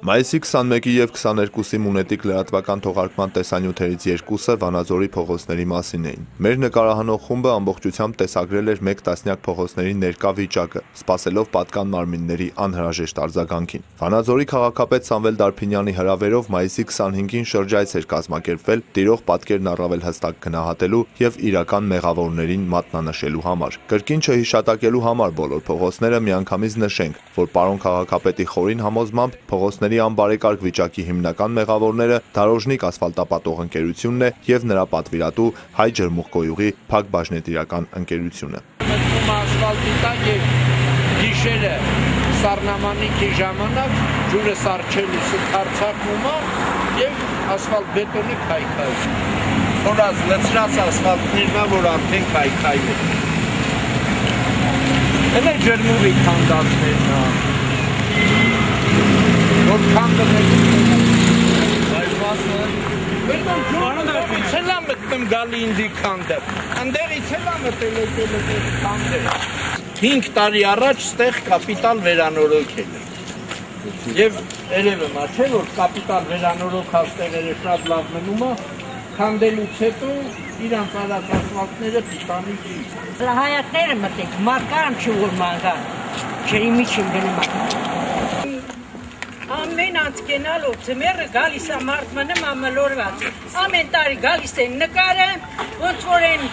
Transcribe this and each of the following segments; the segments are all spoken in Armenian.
Մայիսի 21-ի և 22-ի մունետիկ լրատվական թողարկման տեսանյութերից երկուսը Վանաձորի փողոցների մասին էին։ Մեր նկարահանող խումբը ամբողջությամբ տեսագրել էր մեկ տասնյակ փողոցների ներկա վիճակը, սպասելով պատկան մարմինների անհրաժեշտ արձագանքին։ Վանաձորի քաղաքապետ Սամվել Դարփինյանի հրավերով մայիսի 25-ին շրջայց էր կազմակերպվել տիրող պատկերն առավել հստակ գնահատելու և իրական մեղավորներին մատնանշելու համար։ Կրկին չհիշատակելու համար բոլոր փողոցները միանգամից նշենք, որ պարոն քաղաքապետի խորին համոզմամբ փողոցների անբարեկարգ վիճակի հիմնական մեղավորները Դարոժնիկ ասֆալտապատող ընկերությունն է և նրա պատվիրատու Հայ ջրմուղկոյուղի Փակ բաժնետիրական ընկերությունը։ Ասֆալտի տակ և գիշերը սառնամանիքի ժամանակ ջուրը սառչելուց հարձակվում է և ասֆալտ բետոնը քայքայում։ Խորած լցրած ասֆալտներն է, որ արդեն քայքայում է։ Էլ է ջրմուղի քանդածներն է։ Որ քանդը ցելա մտնում գալի ինձի քանդը։ Անդերից ցելա մտել քանդը։ 5 տարի առաջ ստեղ կապիտալ վերանորոգել է։ Եվ երևը մա չէ որ կապիտալ վերանորոգած տեղերը շատ լավ մնում է, քանդելուց հետո իրանց արած ասֆալտները պիտանի չի։ Հայատները մտեք, մարկան չի որ մանգան։ Ջրի միջին գնում է։ Ամեն անցկենալով ձմեռը գալիս է մարդմանը մամլորված։ Ամեն տարի գալիս են նկարը, ոնց որ են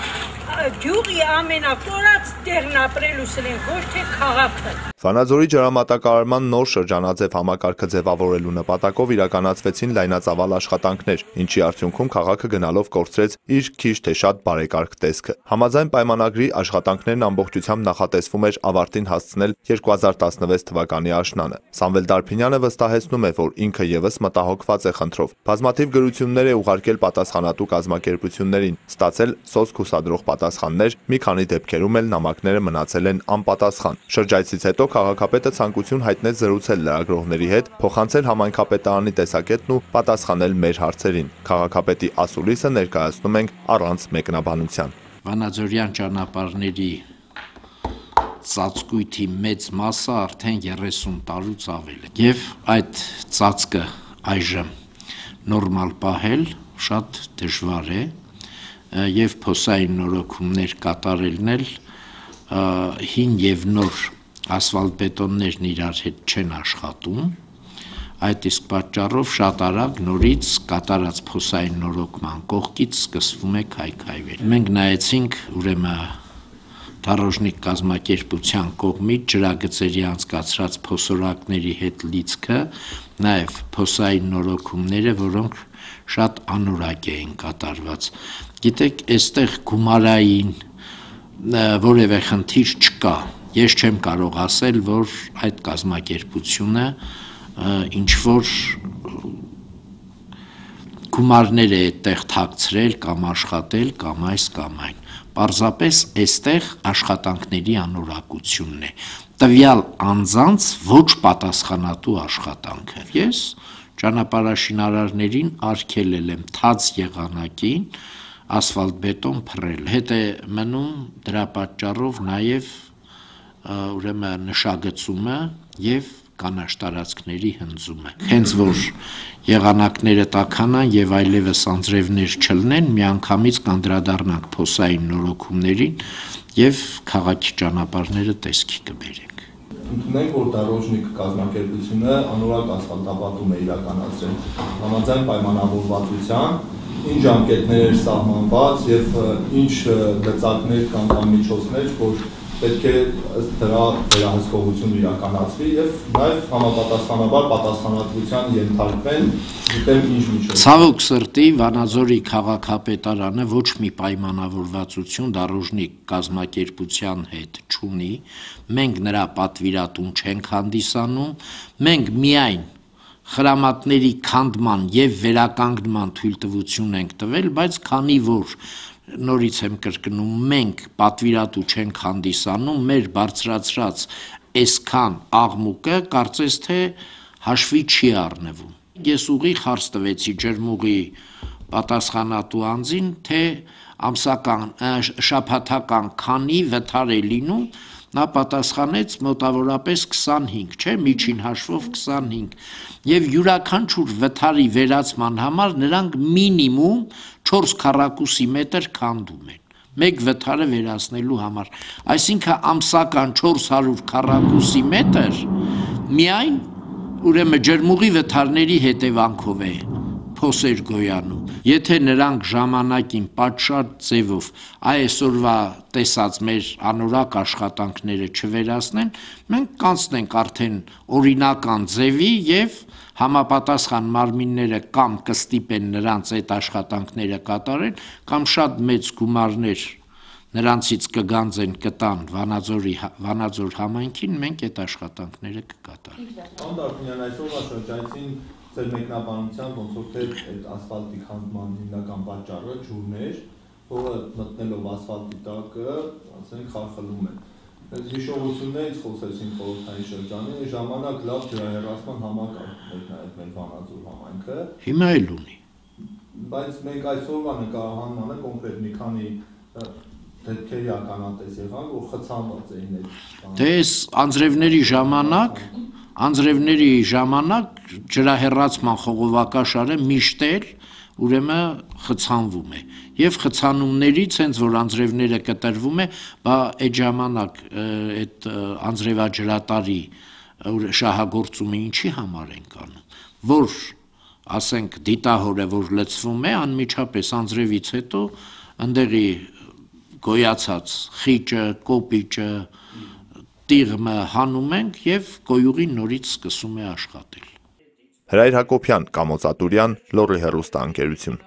գյուղի ամենակորած տեղն ապրելուս են ոչ թե քաղաքը։ Վանաձորի ջրամատակարարման նոր շրջանաձև համակարգը ձևավորելու նպատակով իրականացվեցին լայնածավալ աշխատանքներ, ինչի արդյունքում քաղաքը գնալով կորցրեց իր քիչ թե շատ բարեկարգ տեսքը։ Համաձայն պայմանագրի աշխատանքներն ամբողջությամբ նախատեսվում էր ավարտին հասցնել 2016 թվականի աշնանը։ Սամվել Դարփինյանը վստահեցնում է, որ ինքը ևս մտահոգված է խնդրով։ Բազմաթիվ գրություններ է ուղարկել պատասխանատու կազմակերպություններին, ստացել սոսկ հուսադրող պատասխաններ, մի քանի դեպքերում էլ նամակները մնացել են անպատասխան։ Շրջայցից հետո քաղաքապետը ցանկություն հայտնեց զրուցել լրագրողների հետ, փոխանցել համայնքապետարանի տեսակետն ու պատասխանել մեր հարցերին։ Քաղաքապետի ասուլիսը ներկայացնում ենք առանց մեկնաբանության։ Վանաձորյան ճանապարհների ծածկույթի մեծ մասը արդեն 30 տարուց ավել է։ Եվ այդ ծածկը այժմ նորմալ պահել շատ դժվար է եւ փոսային նորոգումներ կատարելն էլ հին եւ նոր ասֆալտբետոններն իրար հետ չեն աշխատում, այդ իսկ պատճառով շատ արագ նորից կատարած փոսային նորոգման կողքից սկսվում է քայքայվել։ Մենք նայեցինք ուրեմն Դարոժնիկ կազմակերպության կողմից ջրագծերի անցկացրած փոսորակների հետ լիցքը, նաեւ փոսային նորոգումները, որոնք շատ անորակ էին կատարված։ Գիտեք, այստեղ գումարային որևէ խնդիր չկա։ Ես չեմ կարող ասել, որ այդ կազմակերպությունը ինչ որ գումարներ է այդտեղ թաքցրել կամ աշխատել կամ այս կամ այն։ Պարզապես այստեղ աշխատանքների անորակությունն է։ Տվյալ անձանց ոչ պատասխանատու աշխատանքը։ Ես ճանապարհաշինարարներին արգելել եմ թաց եղանակին ասֆալտբետոն փռել։ Հետ է մնում դրա պատճառով նաև ուրեմն նշագծումը եւ կանաչ տարածքների հնձումը։ Հենց որ եղանակները տաքանան եւ այլևս անձրևներ չլինեն, միանգամից կանդրադառնանք փոսային նորոգումներին եւ քաղաքի ճանապարհները տեսքի կբերենք։ Ընդունենք, որ Դարոժնիկ կազմակերպությունը անորակ ասֆալտապատում է իրականացրել համաձայն պայմանավորվածության, ինչ ժամկետներ էր սահմանված եւ ինչ գծակներ կամ միջոցներ, որ պետք է ըստ դրա վերահսկողություն իրականացվի եւ նաեւ համապատասխանաբար պատասխանատվության ենթարկվեն դեպի ինչ միջոց։ Ցավոք սրտի Վանաձորի քաղաքապետարանը ոչ մի պայմանավորվածություն Դարոժնիկ կազմակերպության հետ չունի, մենք նրա պատվիրատուն չենք հանդիսանում, մենք միայն խրամատների քանդման եւ վերականգնման թույլտվություն ենք տվել, բայց քանի որ նորից եմ կրկնում, մենք պատվիրատու չենք հանդիսանում, մեր բարձրացրած այսքան աղմուկը կարծես թե հաշվի չի առնվում։ Ես ուղիղ հարց տվեցի ջրմուղի պատասխանատու անձին, թե ամսական շաբաթական քանի վթար է լինում նա պատասխանեց մոտավորապես 25, չէ, միջին հաշվով 25, եւ յուրաքանչյուր վթարի վերացման համար նրանք մինիմում 4 քառակուսի մետր քանդում են, մեկ վթարը վերացնելու համար, այսինքն ամսական 400 քառակուսի մետր միայն ուրեմն ջրմուղի վթարների հետևանքով է փոսեր գոյանում, եթե նրանք ժամանակին պատշաճ ձևով այսօրվա տեսած մեր անորակ աշխատանքները չվերացնեն, մենք կանցնենք արդեն օրինական ձևի եւ համապատասխան մարմինները կամ կստիպեն նրանց այդ աշխատանքները կատարել, կամ շատ մեծ գումարներ նրանցից կգանձեն կտան Վանաձոր համայնքին, մենք այդ աշխատանքները կկատարենք։ Անդարդյան այսօրվա շրջանցին ձեր մեկնաբանությամբ ոնց որ թե այդ ասֆալտի քանդման հիմնական պատճառը ջուրն էր, որը մտնելով ասֆալտի տակը, ասենք խարխլում է։ Այս հիշողություններից խոսեցին խորհրդային շրջանի ժամանակ լավ ջրահեռացման համակարգ էր նաև մեր Վանաձոր համայնքը։ Հիմա էլ ունի։ Բայց մենք այսօրվա նկարահանմանը կոնկրետ մի քանի դեպքերի ականատես եղանք, որ խցանված էին այդ։ Դե այս անձրևների ժամանակ ջրահեռացման խողովակաշարը միշտ էլ ուրեմն խցանվում է եւ խցանումներից հենց որ անձրևները կտրվում է, բա այդ ժամանակ այդ անձրևաջրատարի շահագործումը ինչի համար են կանում, որ ասենք դիտահորը որ լցվում է, անմիջապես անձրևից հետո ընդեղի գոյացած խիճը, կոպիճը, տիղմը հանում ենք եւ գոյուղին նորից սկսում է աշխատել։ Հրայր Հակոբյան, Կամոց Ատուրյան, Լոռի հեռուստաընկերություն։